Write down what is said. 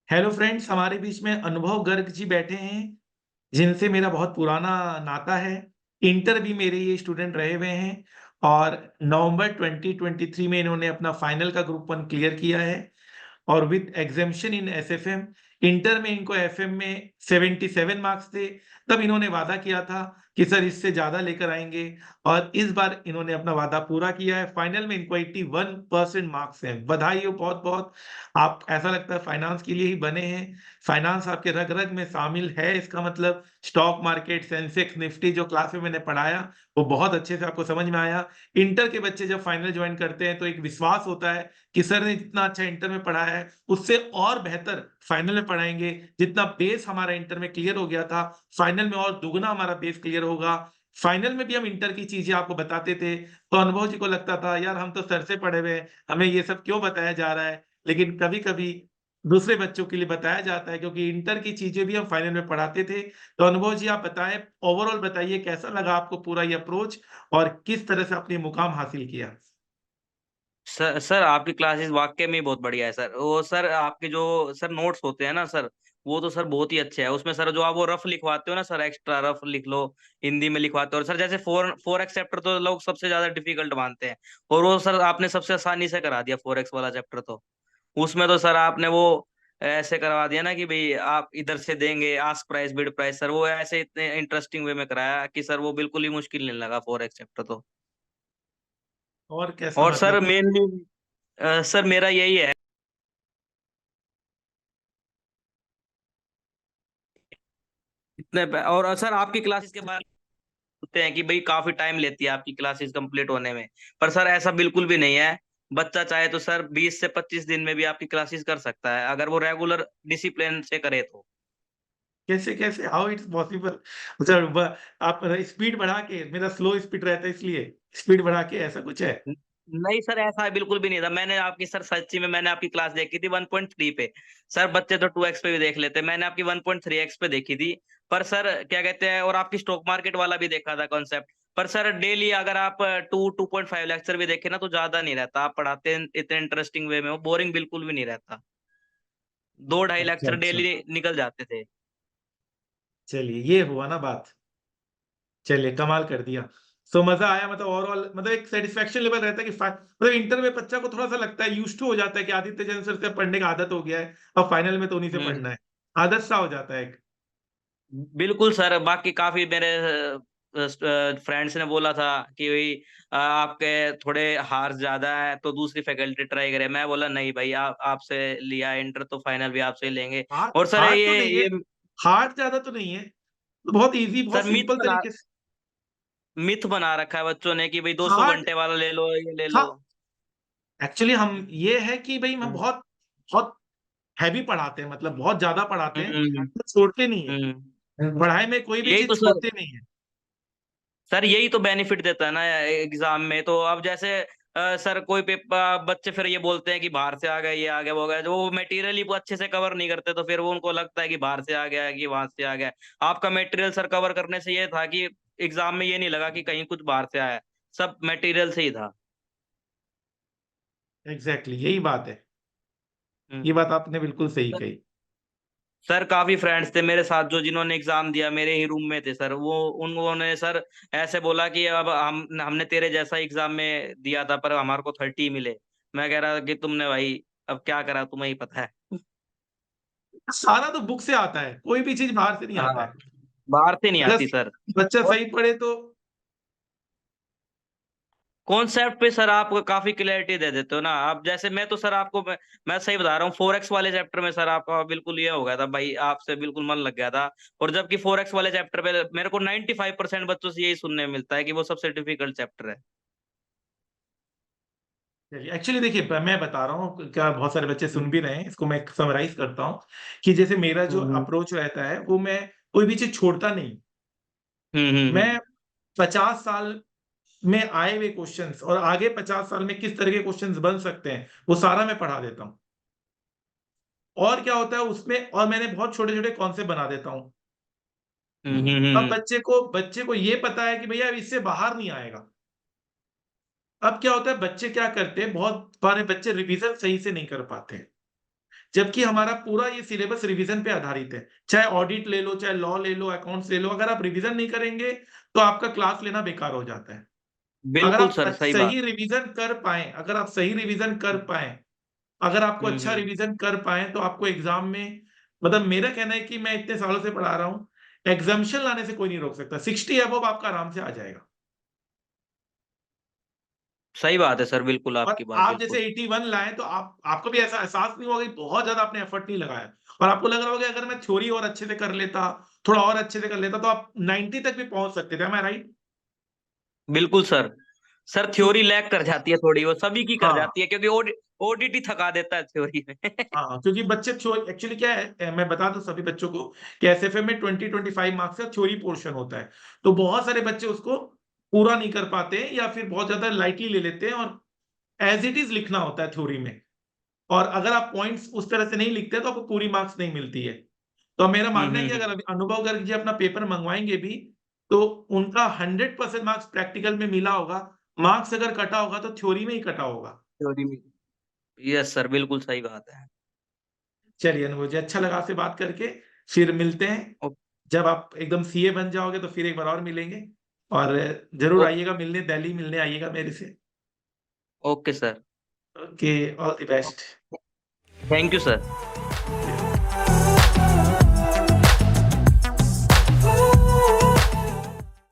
Hello friends, हमारे बीच में अनुभव गर्ग जी बैठे हैं जिनसे मेरा बहुत पुराना नाता है। इंटर भी मेरे ये स्टूडेंट रहे हुए हैं और नवंबर 2023 में इन्होंने अपना फाइनल का ग्रुप वन क्लियर किया है और with examination in SFM. Inter में इनको एफएम में 77 मार्क्स थे। तब इन्होंने वादा किया था कि सर इससे ज्यादा लेकर आएंगे और इस बार इन्होंने अपना वादा पूरा किया है। फाइनल में इनको 81% मार्क्स हैं। बधाई हो बहुत बहुत। आप ऐसा लगता है फाइनेंस के लिए ही बने हैं। फाइनेंस आपके रग रग में शामिल है। इसका मतलब स्टॉक मार्केट, सेंसेक्स, निफ्टी जो क्लास में मैंने पढ़ाया वो बहुत अच्छे से आपको समझ में आया। इंटर के बच्चे जब फाइनल ज्वाइन करते हैं तो एक विश्वास होता है कि सर ने जितना अच्छा इंटर में पढ़ाया है उससे और बेहतर फाइनल में पढ़ाएंगे। जितना बेस हमारा इंटर में क्लियर हो गया था, फाइनल में और दुगना हमारा बेस क्लियर होगा। फाइनल में भी हम इंटर की चीजें आपको बताते थे तो अनुभव जी को लगता था यार हम तो सर से पढ़े हुए हैं, हमें ये सब क्यों बताया जा रहा है। लेकिन कभी कभी दूसरे बच्चों के लिए बताया जाता है क्योंकि इंटर की चीजें भी हम फाइनल में पढ़ाते थे। तो अनुभव जी आप बताएं, ओवरऑल बताइए कैसा लगा आपको पूरा ये अप्रोच और किस तरह से आपने मुकाम हासिल किया। सर आपकी क्लासेस वाकई में बहुत बढ़िया है सर। वो सर आपके जो सर नोट्स होते हैं ना सर, वो तो सर बहुत ही अच्छे है। उसमें सर जो आप वो रफ लिखवाते हो ना सर, एक्स्ट्रा रफ लिख लो, हिंदी में लिखवाते हो। और सर जैसे फोर एक्स चैप्टर तो लोग सबसे ज्यादा डिफिकल्ट मानते हैं, और वो सर आपने सबसे आसानी से करा दिया फोर एक्स वाला चैप्टर तो। उसमें तो सर आपने वो ऐसे करवा दिया ना कि भाई आप इधर से देंगे ask price bid price. Sir वो ऐसे इतने इंटरेस्टिंग वे में कराया कि सर वो बिल्कुल ही मुश्किल नहीं लगा फोर एक्स चैप्टर तो। और कैसा और सर मतलब। मेनली सर मेरा यही है और सर आपकी क्लासेस के बारे में बोलते हैं कि भाई काफी टाइम लेती है आपकी क्लासेस कंप्लीट होने में। पर सर ऐसा बिल्कुल भी नहीं है। बच्चा चाहे तो सर 20 से 25 दिन में भी आपकी क्लासेस कर सकता है, अगर वो रेगुलर डिसिप्लिन से करे तो। कैसे कैसे हाउ इट्स पॉसिबल। सर आप स्पीड बढ़ा के, मेरा स्लो स्पीड रहता है इसलिए स्पीड बढ़ा के ऐसा कुछ है। न- नहीं सर, ऐसा बिल्कुल भी नहीं था। मैंने आपकी सर सच्ची में मैंने आपकी क्लास देखी थी 1.3 पे। सर बच्चे तो 2x पे भी देख लेते, मैंने आपकी 1.3x पे देखी थी। पर सर क्या कहते हैं, और आपकी स्टॉक मार्केट वाला भी देखा था कॉन्सेप्ट। पर सर डेली अगर आप 2.5 लेक्चर भी देखे ना तो ज्यादा नहीं रहता। आप पढ़ाते हैं इतने इंटरेस्टिंग वे में, वो बोरिंग बिल्कुल भी नहीं रहता। 2-2.5 अच्छा लेक्चर अच्छा। डेली निकल जाते थे। चलिए ये हुआ ना बात। चलिए कमाल कर दिया। सो मजा आया, मतलब ओवरऑल मतलब एक सेटिस्फेक्शन लेवल रहता है कि मतलब इंटर में बच्चा को थोड़ा सा लगता है, यूज टू हो जाता है कि आदित्य जैन सर से पढ़ने का आदत हो गया है, अब फाइनल में तो उन्हीं से पढ़ना हम्म। है। आदत सा हो जाता है एक। बिल्कुल सर। बाकी काफी मेरे फ्रेंड्स ने बोला था कि भाई आपके थोड़े हार ज्यादा है तो दूसरी फैकल्टी ट्राई करें। मैं बोला नहीं भाई, आप आपसे लिया इंटर तो फाइनल भी आपसे ही लेंगे। हार्ड और सर हार्ड तो ये नहीं है। ये हार्ड ज्यादा तो नहीं है, तो बहुत इजी, सर बहुत सिंपल तरीके से। मिथ बना रखा है बच्चों ने कि भाई 200 हार्ड। घंटे वाला ले लो, ये ले लो। हाँ, एक्चुअली हम ये है कि भाई हम हम्म बहुत बहुत हैवी पढ़ाते हैं, मतलब बहुत ज्यादा पढ़ाते हैं, हम्म तो छोड़ते नहीं है। हम्म। पढ़ाई में कोई भी यही चीज तो सर, छोड़ते नहीं है। यही तो बेनिफिट देता है ना एग्जाम में। तो अब जैसे सर कोई पेपर बच्चे फिर ये बोलते हैं कि बाहर से आ गए, ये आ गया, वो आ गया, जो वो मटेरियल ही वो अच्छे से कवर नहीं करते तो फिर वो उनको लगता है कि बाहर से आ गया कि वहां से आ गया। आपका मटेरियल सर कवर करने से ये था कि एग्जाम में ये नहीं लगा कि कहीं कुछ बाहर से आया। सब मटेरियल से ही था। एग्जैक्टली यही बात है। ये हम्म। बात आपने बिल्कुल सही कही। सर काफी फ्रेंड्स थे मेरे साथ जो जिन्होंने एग्जाम दिया, मेरे ही रूम में थे सर। वो उन्होंने सर ऐसे बोला कि अब हमने तेरे जैसा एग्जाम में दिया था पर हमारे को 30 मिले। मैं कह रहा कि तुमने भाई अब क्या करा तुम्हें ही पता है। सारा तो बुक से आता है, कोई भी चीज बाहर से नहीं आता हाँ, है। बाहर से नहीं अगर आती सर। बच्चा और सही पढ़े तो। कॉन्सेप्ट पे सर आप काफी क्लैरिटी दे देते हो ना। आप जैसे मैं तो सर आपको मैं सही बता रहा हूँ, 4x वाले चैप्टर में सर आपका बिल्कुल ये हो गया था भाई, आपसे बिल्कुल मन लग गया था। और जबकि 4x वाले चैप्टर पे मेरे को 95% बच्चों से यही सुनने में मिलता है कि वो सबसे डिफिकल्ट चैप्टर है। चलिए एक्चुअली देखिए मैं बता रहा हूँ क्या, बहुत सारे बच्चे सुन हम्म भी रहे हैं, इसको मैं समराइज करता हूँ कि जैसे मेरा जो हम्म अप्रोच रहता है वो मैं कोई भी चीज छोड़ता नहीं। मैं हम्म। 50 साल में आए हुए क्वेश्चंस और आगे 50 साल में किस तरह के क्वेश्चंस बन सकते हैं वो सारा मैं पढ़ा देता हूँ। और क्या होता है उसमें, और मैंने बहुत छोटे छोटे कॉन्सेप्ट बना देता हूँ। अब बच्चे को ये पता है कि भैया अब इससे बाहर नहीं आएगा। अब क्या होता है, बच्चे क्या करते हैं, बहुत सारे बच्चे रिवीजन सही से नहीं कर पाते हैं। जबकि हमारा पूरा ये सिलेबस रिवीजन पे आधारित है। चाहे ऑडिट ले लो, चाहे लॉ ले लो, अकाउंट्स ले लो, अगर आप रिवीजन नहीं करेंगे तो आपका क्लास लेना बेकार हो जाता है। अगर बिल्कुल आप सर, सही बात। सही रिवीजन कर पाए, अगर आप सही रिवीजन कर पाए, अगर आपको अच्छा हम्म। रिवीजन कर पाए, तो आपको एग्जाम में, मतलब मेरा कहना है कि मैं इतने सालों से पढ़ा रहा हूँ, एग्जामेशन लाने से कोई नहीं रोक सकता। 60 अबव आपका आराम से आ जाएगा। सही बात है सर, बिल्कुल और आपकी बात आप जैसे बिल्कुल। 81 लाए तो आपको भी ऐसा एहसास नहीं होगा कि बहुत ज्यादा आपने एफर्ट नहीं लगाया, और आपको लग रहा होगा अगर मैं थ्योरी और अच्छे से कर लेता, थोड़ा और अच्छे से कर लेता, तो आप 90 तक भी पहुंच सकते थे। am I right? बिल्कुल सर। सर थ्योरी क्योंकि लैग कर जाती है थोड़ी, वो सभी की कर हाँ, जाती है, क्योंकि ओडीटी थका देता है थ्योरी में। हाँ, क्योंकि बच्चे एक्चुअली क्या है, मैं बता दूं सभी बच्चों को कि एसएफए में 20-25 मार्क्स का थ्योरी पोर्शन होता है। तो बहुत सारे बच्चे उसको पूरा नहीं कर पाते हैं, या फिर बहुत ज्यादा लाइटली ले लेते हैं, और एज इट इज लिखना होता है थ्योरी में। और अगर आप पॉइंट्स उस तरह से नहीं लिखते तो आपको पूरी मार्क्स नहीं मिलती है। तो मेरा मानना है कि अगर हम्म। अभी अनुभव गर्ग जी अपना पेपर मंगवाएंगे भी, तो उनका 100% मार्क्स प्रैक्टिकल में मिला होगा। मार्क्स अगर कटा होगा तो थ्योरी में ही कटा होगा। थ्योरी में। यस सर, बिल्कुल सही बात है। चलिए अनुभव जी, अच्छा लगा आपसे बात करके। फिर मिलते हैं। ओ, जब आप एकदम सीए बन जाओगे तो फिर एक बार और मिलेंगे। और जरूर ओ, आइएगा मिलने, दिल्ली मिलने आइएगा मेरे से। Okay sir. Okay, all the best. Thank you sir.